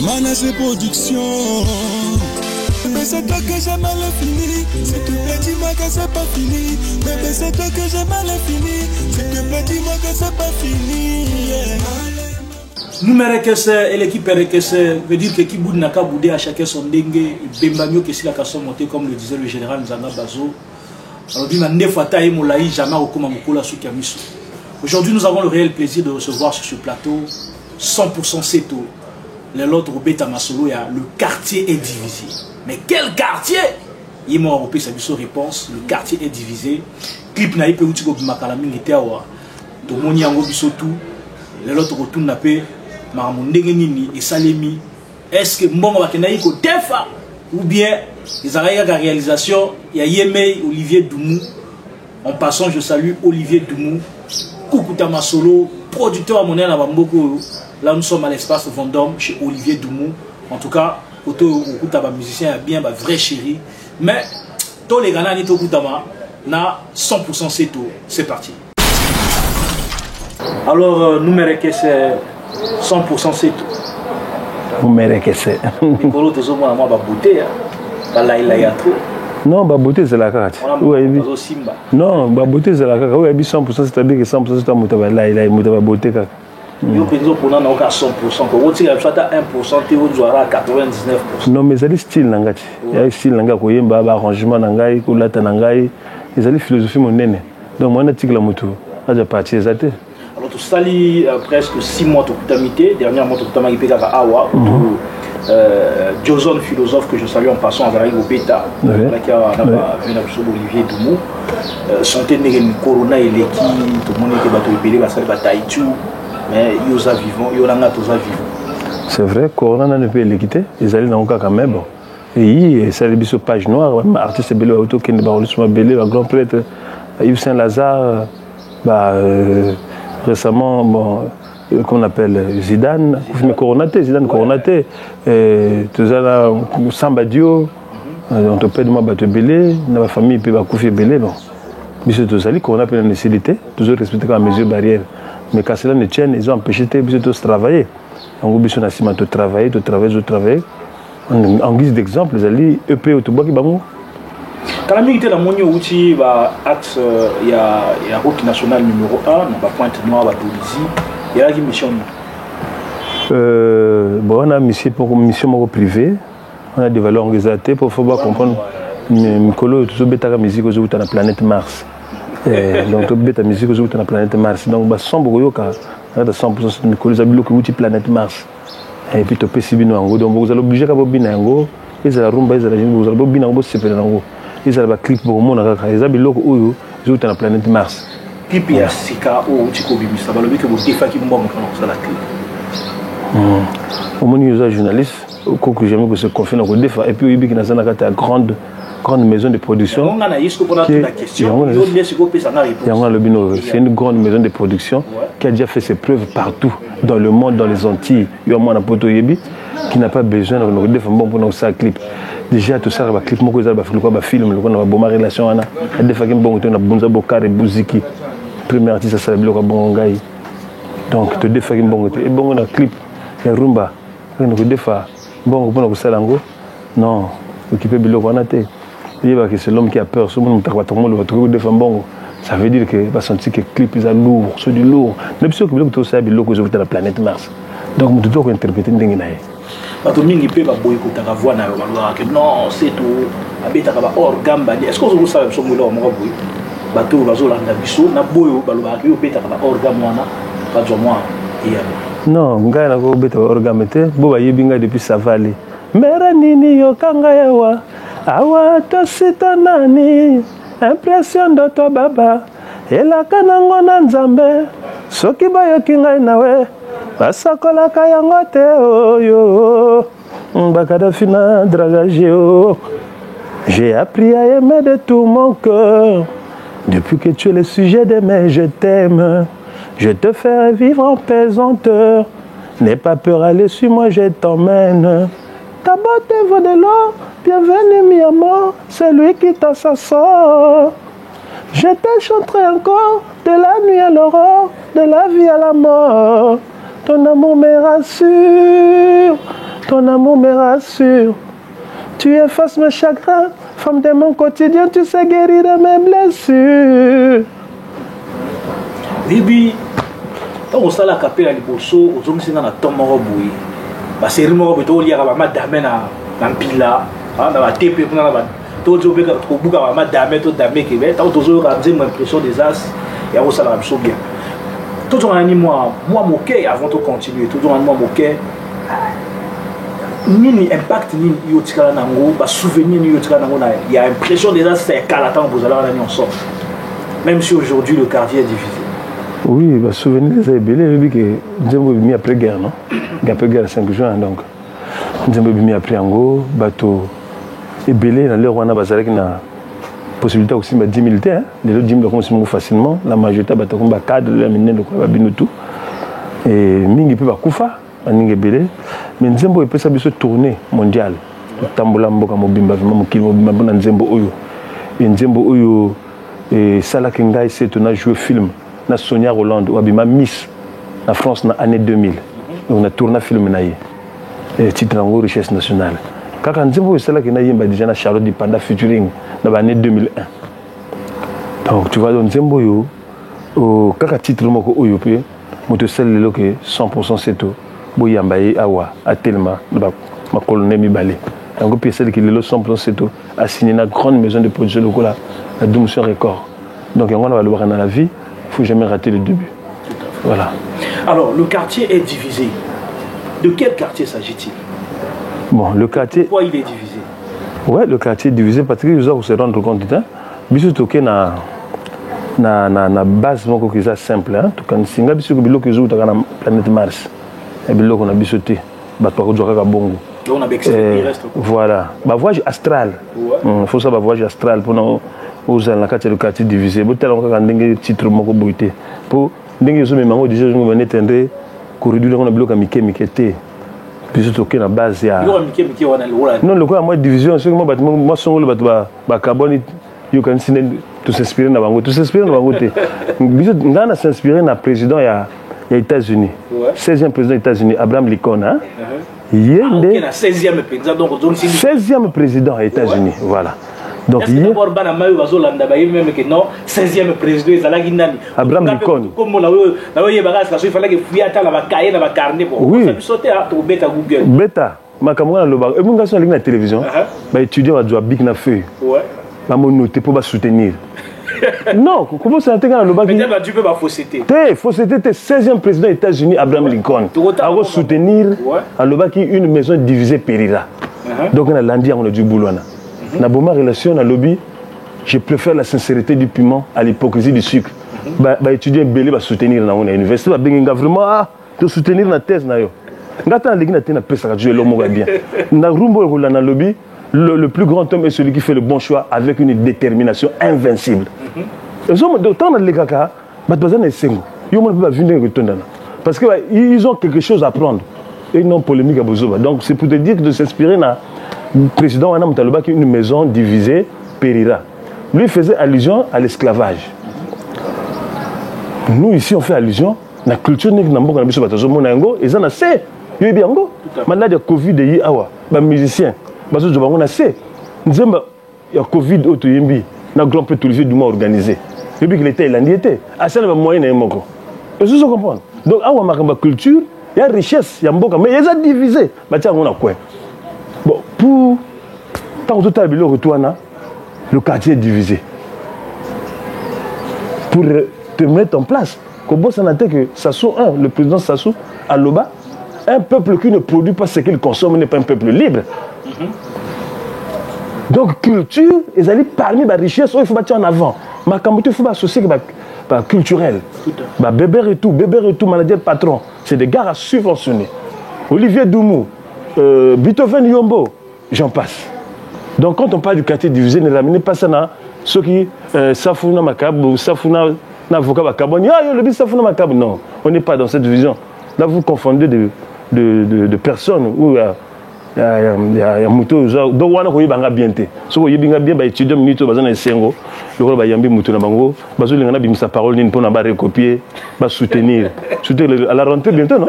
Manager production. Mais c'est toi que j'ai mal fini. C'est tout plaît, dis-moi que c'est pas fini. Mais c'est toi que j'ai mal fini. C'est tout plaît, dis-moi que c'est pas fini. Nous et l'équipe RKS veut dire que Kiboud n'a qu'à bouder à chacun son dengue. Bembamio que si la casse montée comme le disait le général Nzanga Bazo. Alors dit aujourd'hui nous avons le réel plaisir de recevoir sur ce plateau 100% Seto. Les autres Robeta Masolo, le quartier est divisé. Mais quel quartier? Il m'a repris sa réponse. Le quartier est divisé. Clip na ipe uti ko bimakalami ngitewa. To moni yango biso tout. Les autres retournent na pe maramondenge nini et salemi. Est-ce que mbongo bakena iko defa ou bien ils arrivent à la réalisation? Il y a Yemei Olivier Doumou. En passant, je salue Olivier Doumou, Kukuta Masolo, producteur à Monéa Nabamboko. Là, nous sommes à l'espace Vendôme chez Olivier Doumou. En tout cas, Kukuta musicien bien, vrai chéri. Mais tous les Ghana ni Tokutama na 100% Seto. C'est parti. Alors, nous méritons 100% Seto. Vous méritez ça. Nicolo, tu as moi beauté. Non, la beauté c'est la carte. Non, la beauté c'est la carte. Oui, 100%, c'est-à-dire que 100% c'est la beauté. Yo président pour nous à 100%. Quand on tire soit à 1%, tu dois à 99%. Non, mais c'est style nangati. Il y a style nanga ko yemba arrangement nangai ko lata nangai. Ils ont philosophie monene. Donc moi na tigla mutu. A déjà parti exacté. Alors tu sali presque 6 mois de kutamité, dernièrement tu kutama ipeka ka awa. Joson philosophe que je salue en passant à Varaïgo Beta, qui a Olivier Doumou. Santé Négemi Corona et l'équipe, tout le monde était battu et parce que bataille mais il y a vivant, il y a vivant. C'est vrai, Corona ne peut pas l'équiter, ils allaient dans le cas quand même. Et ça les biso page noire, artiste belé auto qui ne va pas belé, grand prêtre Yves Saint-Lazare, récemment bon. Qu'on appelle Zidane, Zidane Coronaté, tout ça, Samba Dio, on te paie de moi battre belé, dans ma famille peut pas couper belé, bon. Mais c'est tout ça, qu'on appelle la nécessité, toujours respecter les mesures barrières. Mais quand cela ne tienne, ils ont empêché de travailler. On a besoin de travailler. En guise d'exemple, les alliés EP au Toubaki Bamou. Quand la militaire de Monio Outi va axe, il y a route nationale numéro 1, on va pointe noire à Toulouse. Il y a une mission. On a une mission privée. On a des valeurs organisées pour pouvoir comprendre. Mikolo, tout ce la musique aujourd'hui dans la planète Mars. Donc, tout la musique aujourd'hui dans la planète Mars. Donc, bah, 100% Mikolo, ça veut dire que planète Mars. Et puis, tu peux si bien en gros. Donc, vous allez obliger à bien en gros. Ils allez rumba, ils allez vous allez bien en gros, c'est pas en gros. Ils allez clip pour le monde. Ils allez loco où ils dans la planète Mars. Clip ya sika o tiko bimisa balobi que vous défa qui mbongo dans la clip. Au moins nous journalistes que j'aime que se confie dans le défa et puis il y a une grande maison de production. C'est une grande maison de production qui a déjà fait ses preuves partout dans le monde, dans les Antilles. Il y a un poto yebi qui n'a pas besoin de nous défendre bon pour nous ça clip. Déjà tout ça va clip moi que ça va faire quoi film on va bonne relation ana des fois que bon on a bonza bokare buziki premier artiste ça le bon ngai donc te défa que bon et bon on a clip et rumba on a défa bon pour nous ça lango non occuper biloko ana té il va que c'est l'homme qui a peur ce monde va tout le monde va trouver des femmes bon ça veut dire que va sentir que clip est lourd c'est du lourd même si que biloko ça biloko sur la planète Mars donc tu dois interpréter ndenge nae bato mingi pe ba boy ko taka voix na yo ba que non c'est tout abeta ka ba organe ba est-ce que vous savez so mo lo mo boy bato bazo la biso na boyo ba lo ba ki obeta ka ba organe wana ba jo moi iya non ngai na ko obeta organe te bo ba yebinga depuis ça va aller mera nini yo kanga yawa awa to sita nani impression de toi baba elaka nango na nzambe soki bayoki ngai nawe basakolaka yango te oyo bakadafina dragage o j'ai appris à aimer de tout mon cœur depuis que tu es le sujet de mes je t'aime je te ferai vivre en pesanteur n'aie pas peur allez suis-moi je t'emmène ta beauté vaut de l'or bienvenue mi amor c'est lui qui t'a sa sort je te chanterai encore de la nuit à l'aurore de la vie à la mort ton amour me rassure ton amour me rassure. Tu effaces mes chagrins, femme de mon quotidien, tu sais guérir de mes blessures. Bibi, quand on s'est la capée à l'Iboso, aux hommes, c'est dans la tombe au bout. Bah, c'est le mot que tu as ma dame na pila, na la TP, na la tout le monde au bout de ma dame, tout dame qui est, tant que tu as l'impression des as, et on s'est la chose bien. Tout le monde moi moqué avant de continuer, tout le monde moi moqué. Ni impact ni yotika nango, ba souvenir ni yotika nango na, il y a l'impression déjà c'est calatant vous allez en ensemble. Même si aujourd'hui le quartier est divisé. Oui, bah souvenir c'est belé, lui que Nzembo mis après guerre non, après guerre 5 juin donc. Nzembo mis après Ango, bateau et belé dans leur wana bazalaki na possibilité aussi de 10 militaires, les autres 10 000 comme facilement, la majorité bateau comme cadre la mine de quoi binutu et mingi peut ba kufa. Mais Nzembo est peut se tourner mondial. Tambola mboka mobimba vraiment mokili mobimba na Nzembo oyo. Et Nzembo oyo et Sala Kengai c'est on a joué film na Sonia Roland ou abima Miss en France na année 2000. On a tourné film na yé. Et titre en richesse nationale. Kaka Nzembo Sala Kengai yemba déjà na Charlotte Dipanda featuring dans l'année 2001. Donc tu vois donc Nzembo yo au kaka titre moko oyo pe moto sel le que 100% c'est tout. Boyambaye awa a tellement ma colonne Mibale. Donc puis celle qui le 100% c'est tout a signé une grande maison de production locale à Doumson Record. Donc on va le voir dans la vie, il faut jamais rater le début. Voilà. Alors le quartier est divisé. De quel quartier s'agit-il? Bon, le quartier. Pourquoi il est divisé? Ouais, le quartier est divisé parce que vous allez se rendre compte hein. Biso toké na base moko qui est simple hein. Tout quand singa biso ko biloko zo ta na planète Mars. Et bien là on a bisoté bato ko joka bongo on a reste voilà bah voyage astral faut ça bah voyage astral pour nous aux la carte le quartier divisé bo tellement ka ndenge titre moko boité pour ndenge zo memango déjà je me n'étendre corridor on a bloqué mikete puis surtout que na base ya non le quoi moi division c'est moi bâtiment moi son le bato ba carbone you can see tout s'inspirer na bango tout s'inspirer na bango té biso ngana s'inspirer na président ya les États-Unis, 16e président des États-Unis, Abraham Lincoln. Hein? Il est le 16e président. 16e président des États-Unis, voilà. Donc il est 16e président Abraham Lincoln. Oui. Beta, ma camarade le bar. Et mon gars sur la télévision, bah étudiant à Big na feuille. Bah mon noté pour soutenir. Non, comment ça intègre le bac? Mais tu peux pas fausseté. Fausseté, 16e président des États-Unis, Abraham Lincoln. A soutenir à le bac une maison divisée périra. Donc on a lundi, on a du boulot. Dans ma relation, à lobby, je préfère la sincérité du piment à l'hypocrisie du sucre. Bah étudier belé va soutenir dans l'université, va bien vraiment te soutenir la thèse na yo. Ngata ligi na tena pesa ka jouer l'homme bien. Na rumbo rola na lobby. Le plus grand homme est celui qui fait le bon choix avec une détermination invincible. Parce qu'ils ont quelque chose à prendre. Et ils n'ont polémique à Bozoba. Donc c'est pour te dire que de s'inspirer dans le président Wana Mutaloba qui est une maison divisée, périra. Lui faisait allusion à l'esclavage. Nous ici on fait allusion à la culture de Nambo et ça n'a c'est. Il y a bien maintenant il y a Covid et Awa, les musiciens. Parce que on a fait, nous avons Covid auto yembi, na grand peu tout le du mois organisé. Et puis qu'il était il était. À ça le moyen n'est moko. Est-ce que vous comprenez? Donc à ma culture, il y a richesse, il y a mboka, mais ils ont divisé. Bah tiens on a quoi? Bon pour tant que tout a bilo retourna, le quartier est divisé. Pour te mettre en place, comme ça n'a été que Sassou le président Sassou à Loba, un peuple qui ne produit pas ce qu'il consomme n'est pas un peuple libre. Donc culture, ils allaient parmi la richesse, il faut battre en avant. Ma il faut associer avec culturel. Bébé et tout, manager patron. C'est des gars à subventionner. Olivier Doumou, Beethoven Yombo, j'en passe. Donc quand on parle du quartier divisé, ne ramenez pas ça dans ceux qui Safouna Makab ou Safouna Navoka Makab. Non, on n'est pas dans cette vision. Là vous confondez de personnes où ya muto donc wana ko yibanga bien te soko yibinga bien ba étudiant minute bazana esengo lokolo ba yambi muto na bango bazolinga na bimisa parole nini pona ba recopier ba soutenir à la rentrée bientôt non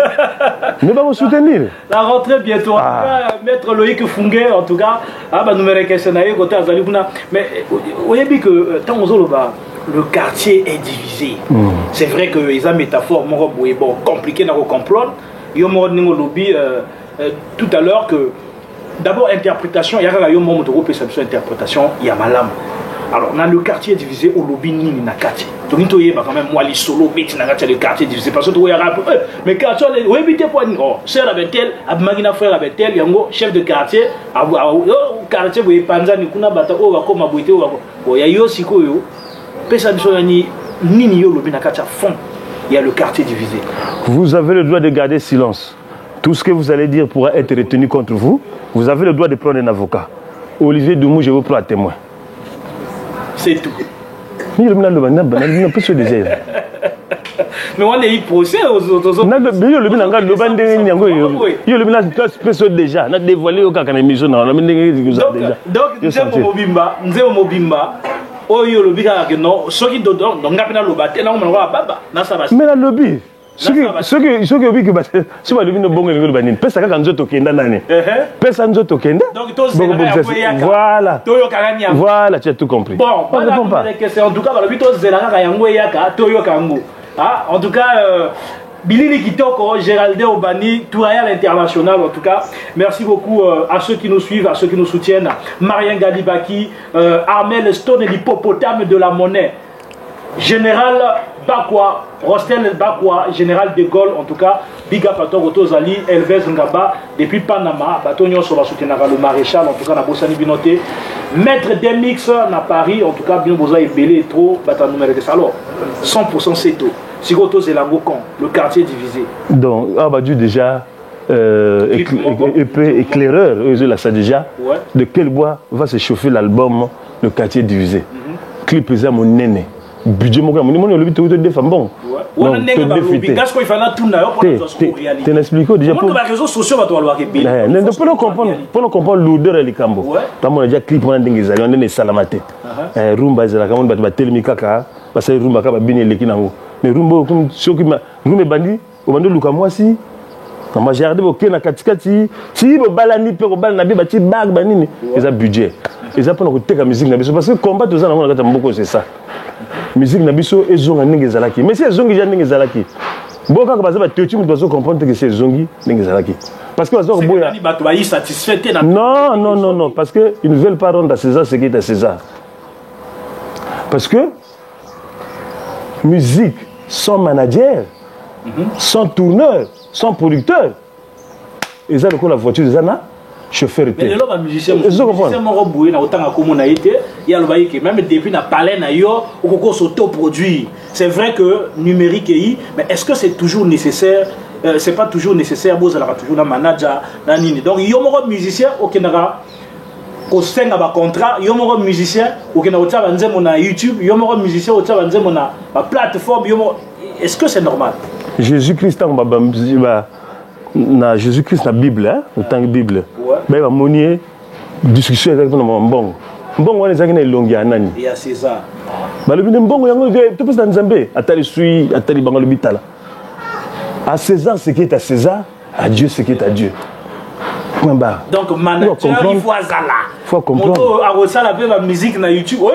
mais ba soutenir la rentrée bientôt en tout cas maître Loïc Fungé en tout cas ba numero questionnaire côté azali kuna mais oyebi que tant ozoloba le quartier est divisé. C'est vrai que les métaphores bon compliqué dans le comprendre. Yo mo ningo lobby tout à l'heure que d'abord interprétation, il y a un moment de interprétation, il y a malam. Alors dans le quartier divisé au lobby ni na quartier. Donc il y a quand même moi les solo bêtes na quartier le quartier divisé parce que tu y a mais quartier oui bité point oh sœur avec tel abmagina frère avec tel yango chef de quartier quartier boye panza ni kuna bata o bakoma boite o bako ya yo sikoyo. Il y a le quartier divisé. Vous avez le droit de garder silence. Tout ce que vous allez dire pourra être retenu contre vous. Vous avez le droit de prendre un avocat. Olivier Doumou, je vous prends à témoin. C'est tout. Mais on a eu procès aux autres. Oyo lobby ka que non ceux qui donnent donc ngapena lobate na ngomana wa baba na saba mais la lobby ceux qui lobby que ba si ba lobby no bongo ngelo banini pesa kaka nzoto kenda nani pesa nzoto kenda donc to voilà toyo kaganya voilà tu as tout compris bon en tout cas ba lobby to zela kaka yango yaka toyo kango ah en tout cas Billy Kitoko, Géraldin Obani, Touraya l'international en tout cas. Merci beaucoup à ceux qui nous suivent, à ceux qui nous soutiennent. Marien Galibaki, Armel Stone et l'hippopotame de la monnaie. Général Bakwa, Rostel Bakwa, Général de Gaulle en tout cas. Big up à Togoto Zali, Elvez Ngaba, depuis Panama, Batonio sur la soutien le maréchal en tout cas, na Bossani Binoté. Maître Demix à Paris, en tout cas, bien Boza et Belé trop, Bata numéro de alors 100% c'est tout. Sigoto Zelangokan, le quartier divisé. Donc, Abadou déjà, éclaireur, ça déjà, de quel bois va se chauffer l'album Le quartier divisé. Clip est mon néné. Budget mon le but de femmes bon. On a négocié. Qu'est-ce qu'il fallait tout n'ailleurs pour réalité. Tu n'expliques déjà pour les réseaux sociaux va doit pour comprendre l'odeur et les cambo. Pas mon déjà clip on a ndengeza on est salamate. Rumba zela comme on va telemi kaka parce que rumba ka ba bini lekinango. Mais rumba comme ceux qui ma rumba bandi au bando luka moi si. Quand ma jardin ok na katikati si bo balani pe ko balana bi ba ti bag banini. Ils a budget. Ils a pas no teka musique na biso parce que combat tous na kata mboko c'est ça. Musique na biso ezonga ndenge zalaki mais si ezongi ja ndenge zalaki boka ka baza ba teochi mu bazo comprendre que c'est ezongi ndenge zalaki parce que bazo boya non parce que ils ne veulent pas rendre à César ce qui est à César parce que musique sans manager sans tourneur sans producteur et ça le la voiture des ana chauffeur était. Mais le musicien mon boué na autant comme on a été, il y a le bail que même depuis na palais na yo au coco s'auto-produire. C'est vrai que numérique est mais est-ce que c'est toujours nécessaire c'est pas toujours nécessaire vous allez toujours un manager na nini. Donc yo mon musicien aucun au sein ba contrat, yo mon musicien aucun autre banze na YouTube, yo mon musicien autre banze na plateforme est-ce que c'est normal? Jésus-Christ en ba na Jésus-Christ na Bible hein autant que Bible mais va monier discussion avec mon bon on les a gagné longi anani et à César ba le bon yango tu peux dans Nzambe atali sui atali bango le bitala à César ce qui est à César à Dieu ce qui est à Dieu donc manager il faut azala faut comprendre à ça la musique na YouTube OK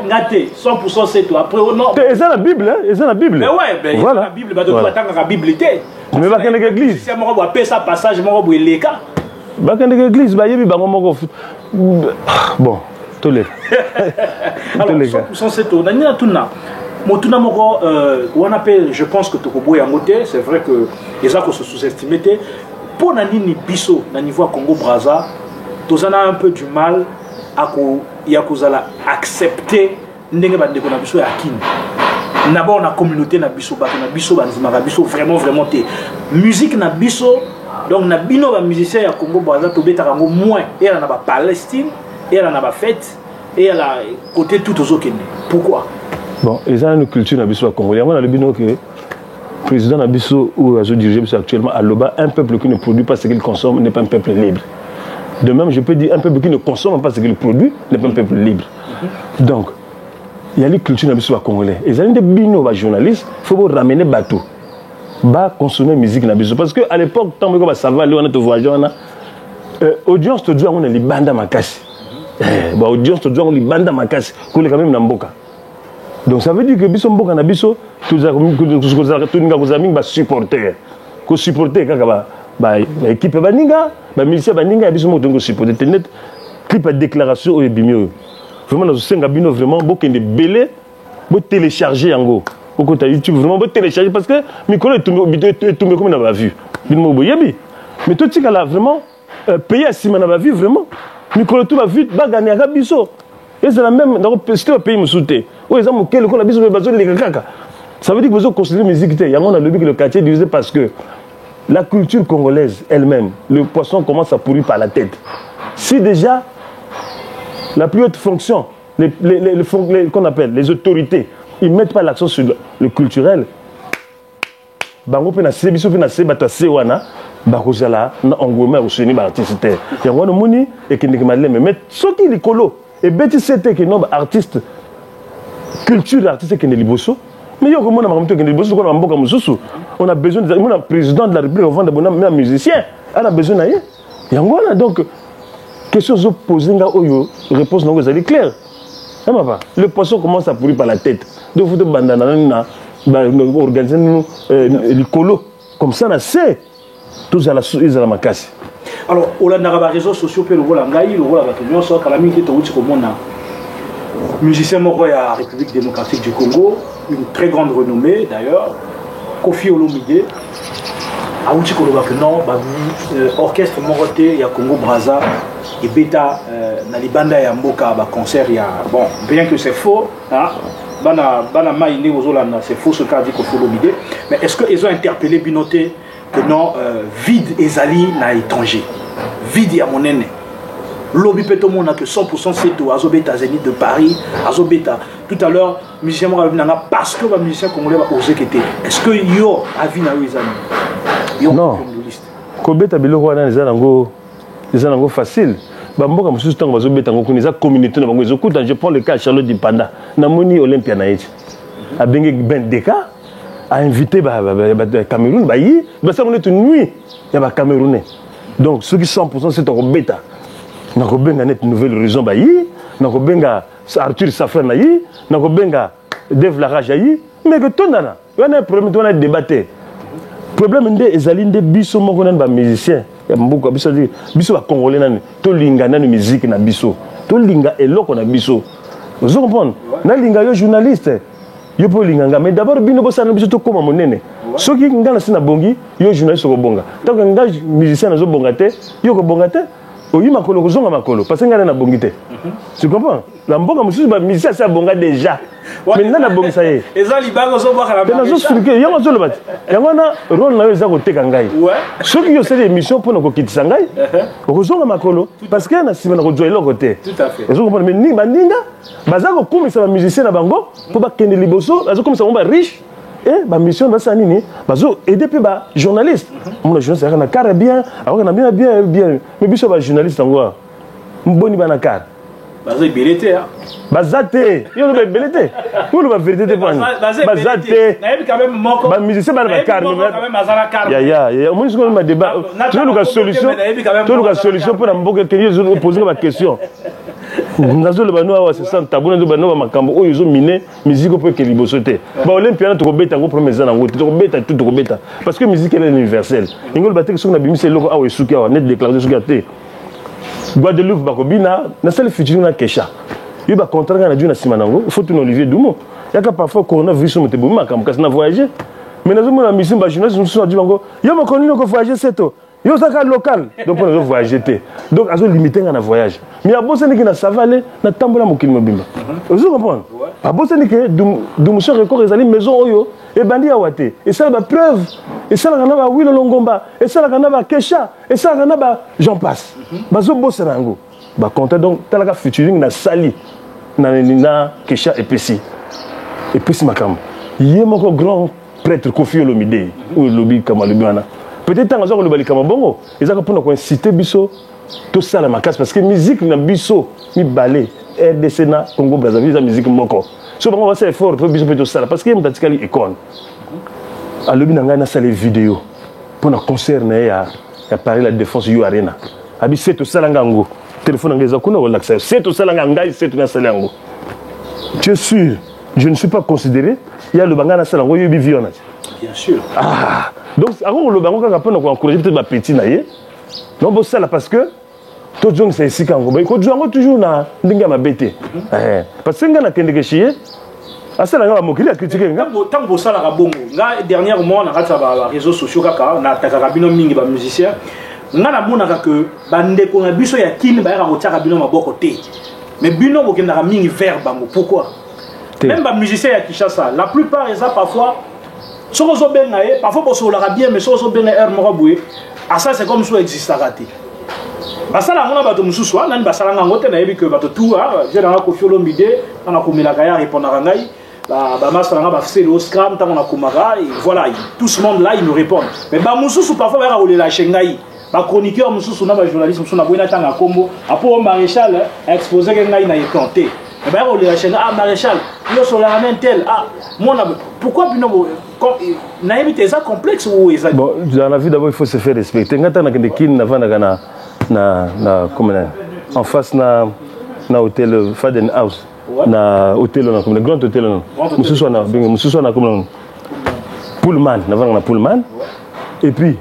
ngate 100% c'est toi après non c'est ça la Bible hein c'est la Bible mais ouais voilà la Bible ba to attendre la Bible té mais va kende l'église si moi va ça passage moi va leka ba kende l'église ba yebi bango moko bon to le alors 100% c'est toi nani na tuna motuna moko on appelle je pense que to boya ngote c'est vrai que les gens se sous-estimer pour nani biso na niveau Congo Brazza tozana un peu du mal à yakozala accepter ndenge bandeko na biso ya kini d'abord na communauté na biso bato na biso banzima na biso vraiment té musique na biso donc na bino ba musicien ya Congo Brazza to betaka ngo moins et na ba Palestine et na ba fête et la côté tout aux okene pourquoi bon ils ont une culture na biso congolais on a le bino que président Nabiso ou à dirigé actuellement à Loba, un peuple qui ne produit pas ce qu'il consomme n'est pas un peuple libre. De même, je peux dire un peuple qui ne consomme pas ce qu'il produit n'est pas un peuple libre. Donc, il y a les cultures dans congolais. Et les bino journalistes, il faut ramener bateau. Bah consommer musique na biso parce que à l'époque tant que ça va aller on a te voyager on a audience te doit on a les banda makasi bah audience te doit on les banda makasi ko le quand même na mboka. Donc ça veut dire que biso mboka na biso tous les amis ba supporter ko supporter kaka ba équipe ba ninga ba militaire ba ninga biso mo donc supporter net clip à déclaration au bimio vraiment na senga bino vraiment bokende belé bo télécharger yango. Au YouTube, vraiment, vous télécharger parce que Mikolo est tombé comme on a vu. Mais tout ce là vraiment, payé à Simon a vu vraiment. Mikolo tout va vite, va gagner à Bisso. Et c'est la même, dans le pays, me soutient. Oui, ça m'a dit que Bisso a besoin de l'écran. Ça veut dire que vous avez considéré la musique. Il y a un lobby que le quartier est divisé parce que la culture congolaise elle-même, le poisson commence à pourrir par la tête. Si déjà, la plus haute fonction, qu'on appelle les autorités, ils ne mettent pas l'accent sur le culturel. Bango pe na sebiso pe na sebata sewana bakozala na engouement au seni ba artiste. Yango no moni et que ne maleme mais soki likolo et beti c'était que non artiste culture artiste que ne liboso mais yo komona makamto que ne liboso ko na mboka mususu on a besoin de mon président de la République avant de bonam même musicien on a besoin naie. Yango na donc question zo poser nga oyo réponse non vous allez clair. Le poisson commence à pourrir par la tête. Donc, il faut organiser les colos. Comme ça, on sait. Tous à la macasse. Alors, on a des réseaux sociaux, le rôle en Gaï, le rôle en Gaï, sur la musique musicien mort à la République démocratique du Congo, une très grande renommée d'ailleurs, Kofi Olomide. À Outi Kolobak, non, orchestre Moroté, il y a Congo Brazza. Et Beta, dans les bandes et Mboka, concert, il y a. Bon, bien que c'est faux, hein, c'est faux ce qu'a dit Kofi Olomide, mais est-ce qu'ils ont interpellé Binoté que non, vide Ezali n'a étranger, vide à mon aîné. Lobby Pétomon n'a que 100% c'est tout, Azobeta Zénith de Paris, Azobeta. Tout à l'heure, musicien Morabinanga, parce que le musicien congolais va oser quitter. Est-ce que yo a vu na Ezali? Non. Kobeta Biloko Wana Ezali facile. Bamboka mususu tango bazobeta ngo kuniza communauté na bango ezokuta. Je prends le cas de Charlotte Dipanda na moni Olympia na yeti abenge ben deka a invité ba Cameroun ba yi ba ça monete nuit ya ba Camerounais. Donc ceux qui 100% c'est Robeta na kobenga net nouvelle horizon ba yi na kobenga Arthur Safran na yi na kobenga Dave Larage yi mais que tondana on a un problème on a débatté problème ndé ezali ndé biso moko na ba musicien. Mbuka biso di biso ba congolais nani to linga nani musique na biso to linga eloko na biso vous comprenez na linga yo journaliste yo po linga mais d'abord bino bossa na biso to koma monene soki ngana sina bongi yo journaliste ko bonga tant que nga musicien na zo bonga te yo ko bonga te oyi makolo ko zonga makolo parce que ngana na bongi te tu comprends la mboka mususu ba musicien ça bonga déjà maintenant na bongi ça y est ezali bango zo baka na zo expliquer yango zo le bat yango na rôle na yo za ko teka ngai soki yo c'est émission pour na ko kitisa ngai ko zonga makolo parce que na sima na ko joie lo côté tout à fait vous comprenez mais ni bandinga baza ko kumisa ba musicien na bango pour ba kende liboso bazo kumisa ba riche et ba mission na sanini bazo aider pe ba journaliste mon journaliste na car bien alors na bien mais biso ba journaliste ngwa mboni ba na car bazo belete hein bazate yo no belete pour la vérité pas bazate na yebi quand même moko ba musicien ba na car ya moi je ma débat tu as la solution pour mboka que yo poser ma question nazo le bano wa 60 tabuna do bano makambo oyo zo miner musique pour que liboso te ba olympia to beta ngo premier ans ngo to beta tout to beta parce que musique elle est universelle ngol batek so na bimise loko awe suki awa net déclaration suki te Guadeloupe bakobina na sel futur na kesha yo ba contrat na djuna simanango faut tout Olivier Doumo yaka parfois coronavirus mo te bo makambo kasi na voyager mais nazo mona mission ba journaliste so di bango yo mo koni ko voyager seto yo saka local donc on voyager te donc azo limiter na voyage mais a bossé ni na savale na tambola mokili mobimba vous comprenez a bossé ni que du monsieur record ezali maison oyo et bandi awate et ça ba preuve et ça la ba Wilo Longomba et ça la ba Kesha et ça la ba j'en passe bazo bossé nango ba compter donc talaka featuring na sali na Kesha et puis makam yé moko grand prêtre Kofi Olomide ou lobby kama lobana peut-être tant que le balikama bongo ils ont pour inciter biso tout ça la macasse parce que musique na biso mi balé RDC na Congo Brazzaville la musique moko so on va faire effort pour biso tout ça parce que mutatikali icône alobi na ngai na sala vidéo pour na concert na ya Paris la Défense you arena abi c'est tout ça ngango téléphone ngeza kuna relax c'est tout ça ngai c'est tout na sala ngo tu es sûr je ne suis pas considéré il y a le bangana sala ngo yebi viona bien sûr donc avant le bango kaka pona ko encourager peut-être ba petit na ye non bon ça là parce que tout le monde c'est ici quand on ko jouer toujours na ndinga mabete parce que ngana kendeke chier asala nga mokili a critiquer nga tant ça la bongo nga dernièrement na kata ba réseaux sociaux kaka na takaka bino mingi ba musicien nga na mona que bande ko na biso ya kini ba ya ko tsaka bino maboko te mais bino bokenda mingi vers bango pourquoi même ba musicien ya Kinshasa la plupart ça parfois sozo benga parfois boso la bien mais sozo benga air moko boué ça c'est comme ça existe raté basala ngona bato mususu nani basala ngango te na yebi que bato tout je na ko fiolo mbide na ko milaka ya répondre ngai ba master nga ba faire au scrum tant on a komaka et voilà tout ce monde là ils nous répondent mais ba mususu parfois ba roler la chengai ba chroniqueur mususu na ba journaliste mususu na boina tanga kombo apo maréchal exposé que ngai na écanté mais ba roler la chengai maréchal yo sur la main tel moi pourquoi bino na yebi ça complexe ou exact bon dans la vie d'abord il faut se faire respecter ngata na kende kin na vana na comme en face na hôtel Faden House na hôtel na comme le grand hôtel mususu na comme Pullman na Pullman et puis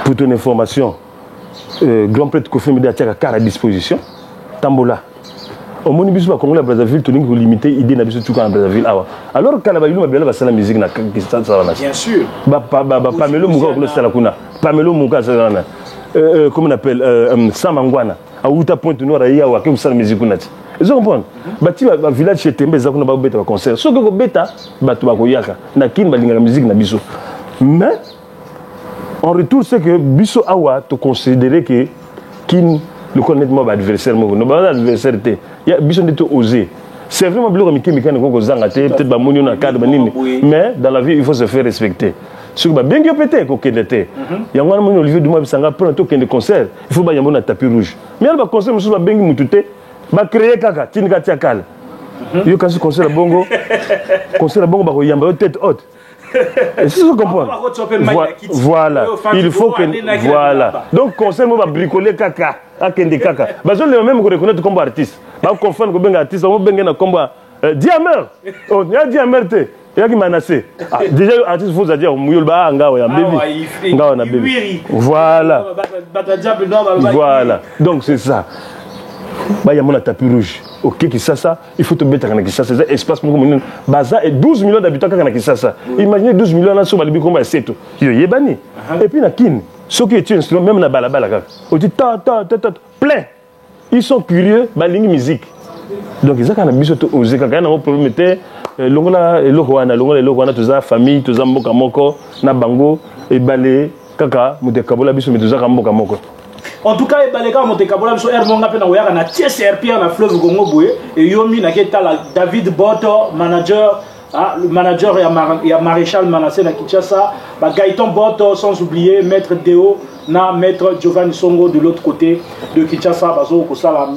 pour ton information grand prêtre Kofi Meda tia car à disposition tambola au monibus ba Congo la Brazzaville tout ko limiter idée na biso tout en Brazzaville alors quand ba yulu ba sala musique na Kistan ça va bien sûr ba Pamelo Muka ko sala kuna Pamelo Muka ça na comment on appelle Samangwana à Outa Pointe Noire ya wa ke sala musique kuna ils comprennent bati ba village chez Tembe za kuna ba beta ba concert so ko beta batu ba ko yaka na kin ba linga musique na biso mais en retour c'est que biso awa to considérer que kin le connaître ba adversaire mo no ba adversaire te ya biso ndito oser c'est vraiment bleu comme qui mécanique ko zanga te peut-être ba monio na cadre ba nini mais dans la vie il faut se faire respecter ce que ba bengi pété ko kendete ya ngwana monio Olivier Duma bisanga prendre to kende concert il faut ba yambo na tapis rouge mais ba concert musu ba bengi mutute ba créer kaka tinika tia kala yo quand concert bongo ba ko yamba tête haute et si vous comprenez voilà il faut que voilà donc conseil moi va bricoler kaka akende kaka bazo le même ko reconnaître comme artiste ba confondre ko benga artiste mo benga na comme Diamer oh ya Diamer te ya ki menacé déjà artiste faut dire muyul ba ngao ya baby ngao na baby voilà donc c'est ça ba ya mona tapis rouge ok Kinshasa il faut te mettre à Kinshasa c'est espace pour nous baza et 12 millions d'habitants à Kinshasa imaginez 12 millions là sur balibi comme ba seto yo yebani et puis na kin ce qui est instrument même na balabala kaka on dit ta plein ils sont curieux balingi musique donc ils ont biso to oser kaka na problème était longola eloko wana tuza famille tuza mboka moko na bango et balé kaka mutekabola biso tuza mboka moko. En tout cas, il monte kabola biso Hermonga pe na oyaka na TSRP na fleuve Congo boye et yomi na keta la David Boto manager le manager et maréchal Manassé na Kinshasa ba Gaëtan Boto sans oublier maître Deo na maître Giovanni Songo de l'autre côté de Kinshasa bazo ko sala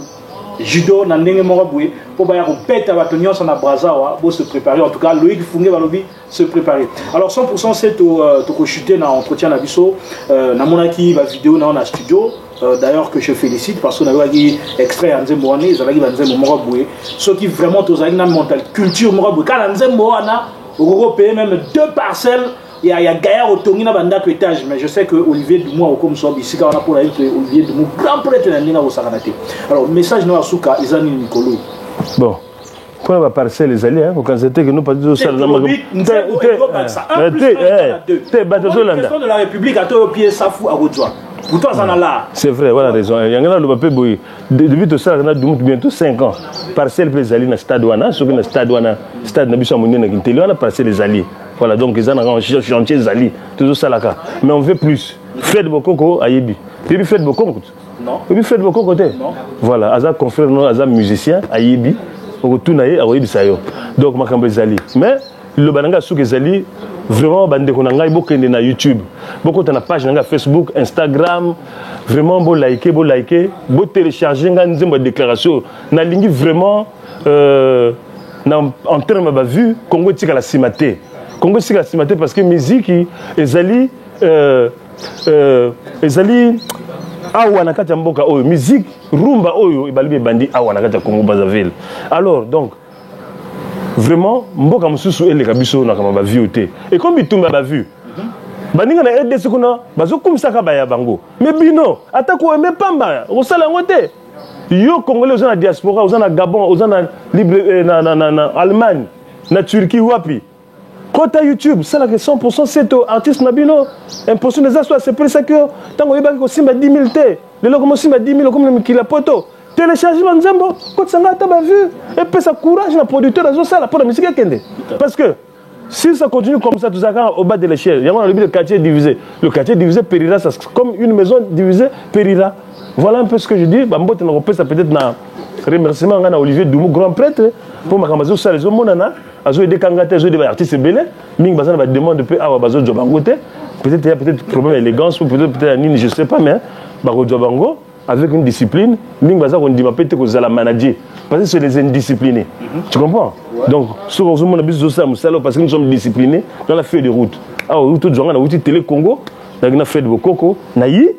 judo na ndenge moko boye pour ba ya ko peta ba tonyo na Brazawa pour se préparer en tout cas Loïc Fungé va lobi se préparer alors 100% c'est to chuter na entretien na biso na monaki ba vidéo na studio d'ailleurs que je félicite parce qu'on a eu extrait en Nzembo ils avaient dit Nzembo Moraboué ceux qui vraiment tous une mentale culture Moraboué quand Nzembo ana au payer même 2 parcelles il y a Gaïa au Tongina banda étage mais je sais que Olivier Dumois au comme ça ici quand on a pour Olivier Dumois grand prêtre na ndinga au Sakanate alors message no asuka izani Nikolo bon quand on va parcelle les alliés quand c'était que nous pas du ça dans de la République à toi pied Safou à Godjoa. Pourtant, ça en a là. C'est vrai, voilà raison. Il y a un le papier boy. Depuis tout ça, on a bientôt 5 ans. Parcelle les alliés dans stade wana, ce que dans stade wana, stade na biso monene na Kintelio, on a parcelle les alliés. Voilà donc ils en ont chantier les alliés, toujours ça là. Mais on veut plus. Fred Bokoko a yebi. Et puis Fred Bokoko. Non. Et puis Fred Bokoko côté. Voilà, Azar confrère non, Azar musicien a yebi. Au retour na ye a yebi ça yo. Donc makambo les alliés. Mais le bananga sous les alliés vraiment bande ko nanga bokende na YouTube boko ta na page nanga Facebook Instagram vraiment bo liker bo télécharger nga nzemba déclaration na lingi vraiment en termes de vue Congo tika la simate parce que musique ezali awa na kati ya mboka oyo musique rumba oyo ebali bandi awa na kati ya Congo Brazzaville. Alors donc vraiment mboka mususu eleka biso na kama ba vue te et comme bitumba ba vue baninga na RDC kuna bazo kumisaka baya bango mais bino atako eme pamba osala ngote yo congolais ozana diaspora ozana Gabon ozana libre na Allemagne na Turquie wapi kota YouTube ça la 100% c'est artiste nabino imposition des assois c'est pour ça que tango yebaki ko simba 10 000 te lelo ko simba 10 000 comme mikila poto téléchargement nzembo ko tsanga ta ba vue et puis ça courage na producteur azo sala pour la musique kende parce que si ça continue comme ça, tout ça au bas de l'échelle, il y a le quartier divisé. Le quartier divisé périra, ça comme une maison divisée périra. Voilà un peu ce que je dis. Ça peut-être un remerciement à Olivier Doumou, grand prêtre, pour ma camarade, ça les hommes, azo aider Kangate, azo aider artistes belé. Ming Bazan va demander de payer à Bazo Jobango. Peut-être il y a peut-être problème d'élégance, peut-être Nini, je ne sais pas, mais Baro Jobango, avec une discipline, Ming Bazan, on dit peut-être que vous allez manager. Parce que c'est les indisciplinés. Tu comprends? Donc, ce qu'on a besoin de ça, parce que nous sommes disciplinés dans la feuille de route. Ah, tout le monde a outil Télé Congo, dans la feuille de Coco, naï,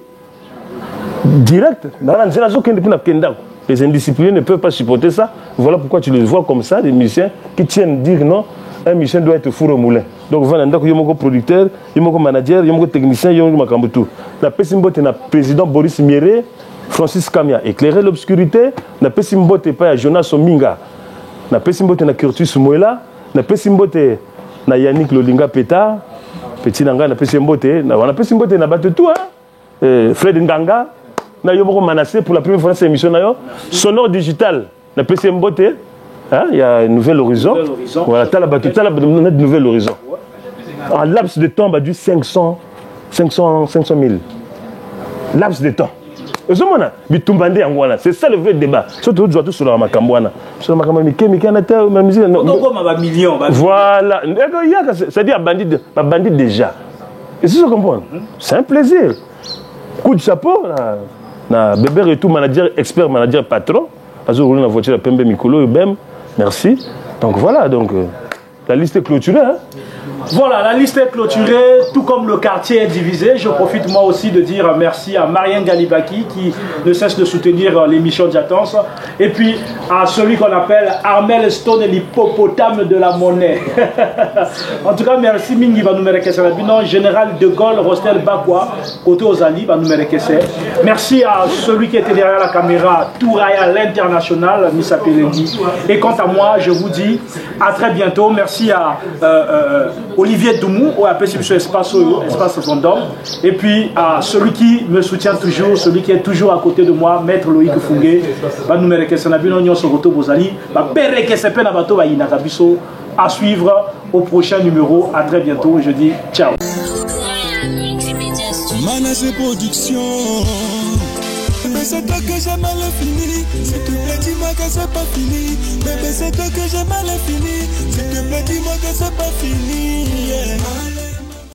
direct, dans la zone les indisciplinés ne peuvent pas supporter ça. Voilà pourquoi tu les vois comme ça, des musiciens qui tiennent dire non, un musicien doit être four au moulin. Donc, voilà, il y a un producteur, il y a un manager, il y a un technicien, il y a un tout. La Pessimbote, le président Boris Mieré, Francis Kamia, éclairer l'obscurité. Na Pessimbote pas à Jonas Ominga. Na Pessimbote na Curtis Mouela. Na Pessimbote na Yannick Lolinga Peta. Petit Nanga na Pessimbote. Na Pessimbote na battu tout hein. Fred Nganga. Na Yomoko Manassé pour la première fois dans cette émission na yo. Sonore digital. Na Pessimbote. Hein, il y a un nouvel horizon. Voilà, t'as la battu, t'as la nouvel horizon. En laps de temps, bah du 500 000. Laps de temps. C'est ça le vrai débat. Surtout, tu sur la Macambouana. Sur la Macambouana, ma musique. Voilà. C'est-à-dire, bandit déjà. Et c'est ça qu'on comprend. C'est un plaisir. Coup de chapeau, bébé et tout, manager, expert, manager, patron. Parce que vous la voiture, Pembe Mikolo, merci. Donc voilà, donc la liste est clôturée. Hein? Voilà, la liste est clôturée, tout comme le quartier est divisé. Je profite moi aussi de dire merci à Marianne Galibaki qui ne cesse de soutenir l'émission Diatance. Et puis à celui qu'on appelle Armel Stone, l'hippopotame de la monnaie. En tout cas, merci Mingi Banoumerekese. Général de Gaulle, Rostel Bakwa, côté Ozali Banoumerekese. Merci à celui qui était derrière la caméra, Touraya l'international, Missa Pelengi. Et quant à moi, je vous dis à très bientôt. Merci à Olivier Doumou, ou appelé sur Espace Vendôme. Et puis à celui qui me soutient toujours, celui qui est toujours à côté de moi, Maître Loïc Fungé. À suivre au prochain numéro. À très bientôt. Je dis ciao. Manassé Production. Mais c'est toi que j'ai mal fini. S'il te plaît, dis-moi que c'est pas fini. Mais c'est toi que j'ai mal fini. S'il te plaît, dis-moi que c'est pas fini. Yeah.